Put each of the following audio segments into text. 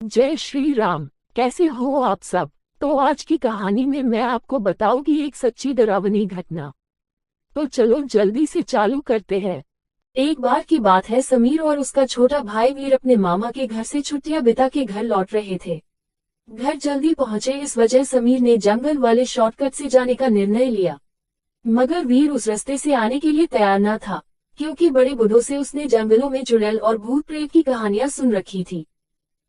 जय श्री राम। कैसे हो आप सब। तो आज की कहानी में मैं आपको बताऊंगी एक सच्ची डरावनी घटना। तो चलो जल्दी से चालू करते हैं। एक बार की बात है, समीर और उसका छोटा भाई वीर अपने मामा के घर से छुट्टियां बिता के घर लौट रहे थे। घर जल्दी पहुंचे, इस वजह समीर ने जंगल वाले शॉर्टकट से जाने का निर्णय लिया। मगर वीर उस रास्ते से आने के लिए तैयार न था, क्योंकि बड़े बूढ़ों से उसने जंगलों में चुड़ैल और भूत प्रेत की कहानियां सुन रखी थी।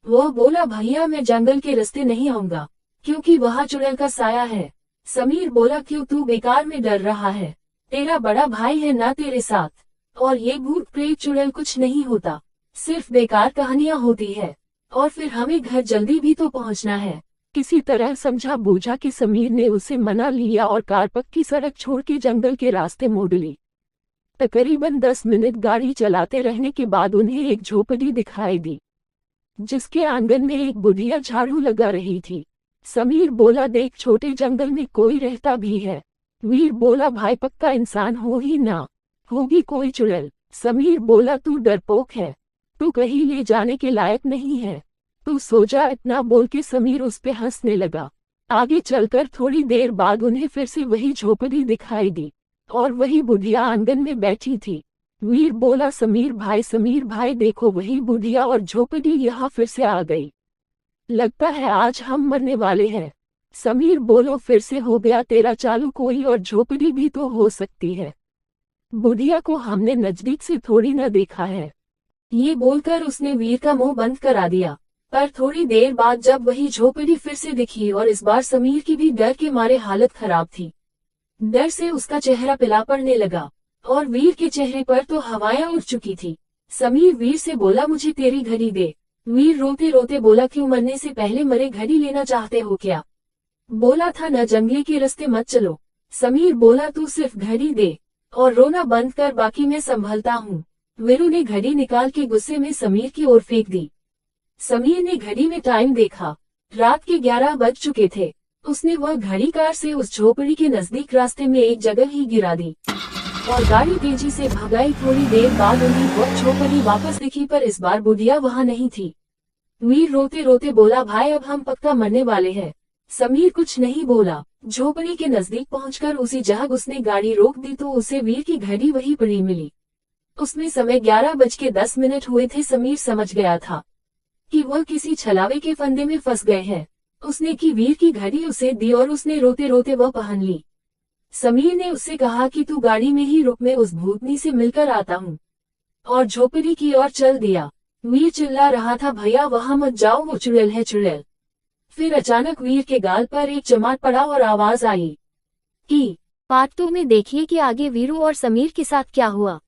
वह बोला, भैया मैं जंगल के रास्ते नहीं आऊंगा, क्योंकि वहाँ चुड़ैल का साया है। समीर बोला, क्यों, तू बेकार में डर रहा है, तेरा बड़ा भाई है ना तेरे साथ, और ये भूत प्रेत चुड़ैल कुछ नहीं होता, सिर्फ बेकार कहानियां होती है, और फिर हमें घर जल्दी भी तो पहुंचना है। किसी तरह समझा बूझा कि समीर ने उसे मना लिया और कार पक्की सड़क छोड़ के जंगल के रास्ते मोड़ ली। तकरीबन 10 मिनट गाड़ी चलाते रहने के बाद उन्हें एक झोपड़ी दिखाई दी, जिसके आंगन में एक बुढ़िया झाड़ू लगा रही थी। समीर बोला, देख छोटे जंगल में कोई रहता भी है। वीर बोला, भाई पक्का इंसान हो ही ना, होगी कोई चुड़ैल। समीर बोला, तू डरपोक है, तू कहीं ले जाने के लायक नहीं है, तू सो जा। इतना बोल के समीर उस पे हंसने लगा। आगे चलकर थोड़ी देर बाद उन्हें फिर से वही झोपड़ी दिखाई दी और वही बुढ़िया आंगन में बैठी थी। वीर बोला, समीर भाई देखो, वही बुढ़िया और झोपड़ी यहाँ फिर से आ गई। लगता है आज हम मरने वाले हैं। समीर बोलो, फिर से हो गया तेरा चालू, कोई और झोपड़ी भी तो हो सकती है, बुढ़िया को हमने नजदीक से थोड़ी न देखा है। ये बोलकर उसने वीर का मुंह बंद करा दिया। पर थोड़ी देर बाद जब वही झोपड़ी फिर से दिखी, और इस बार समीर की भी डर के मारे हालत खराब थी। डर से उसका चेहरा पिला पड़ने लगा, और वीर के चेहरे पर तो हवाएं उड़ चुकी थी। समीर वीर से बोला, मुझे तेरी घड़ी दे। वीर रोते रोते बोला, क्यों, मरने से पहले मरे घड़ी लेना चाहते हो क्या? बोला था न जंगले के रास्ते मत चलो। समीर बोला, तू सिर्फ घड़ी दे और रोना बंद कर, बाकी मैं संभलता हूँ। वीरू ने घड़ी निकाल के गुस्से में समीर की ओर फेंक दी। समीर ने घड़ी में टाइम देखा, रात के 11 बज चुके थे। उसने वह घड़ी कार से उस झोपड़ी के नजदीक रास्ते में एक जगह ही गिरा दी और गाड़ी तेजी से भगाई। थोड़ी देर बाद उन्हें वह झोपड़ी वापस दिखी, पर इस बार बुढ़िया वहाँ नहीं थी। वीर रोते रोते बोला, भाई अब हम पक्का मरने वाले हैं। समीर कुछ नहीं बोला। झोपड़ी के नजदीक पहुंचकर उसी जगह उसने गाड़ी रोक दी तो उसे वीर की घड़ी वही पड़ी मिली। उसमें समय 11:10 हुए थे। समीर समझ गया था कि वह किसी छलावे के फंदे में फंस गए हैं। उसने की वीर की घड़ी उसे दी और उसने रोते रोते वह पहन ली। समीर ने उससे कहा कि तू गाड़ी में ही रुक, मैं उस भूतनी से मिलकर आता हूँ, और झोपड़ी की ओर चल दिया। वीर चिल्ला रहा था, भैया वहां मत जाओ, वो चुड़ैल है चुड़ैल। फिर अचानक वीर के गाल पर एक चमाट पड़ा और आवाज आई कि पार्ट 2 में देखिए कि आगे वीरू और समीर के साथ क्या हुआ।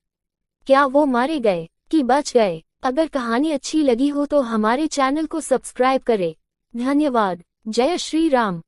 क्या वो मारे गए कि बच गए? अगर कहानी अच्छी लगी हो तो हमारे चैनल को सब्सक्राइब करें। धन्यवाद। जय श्री राम।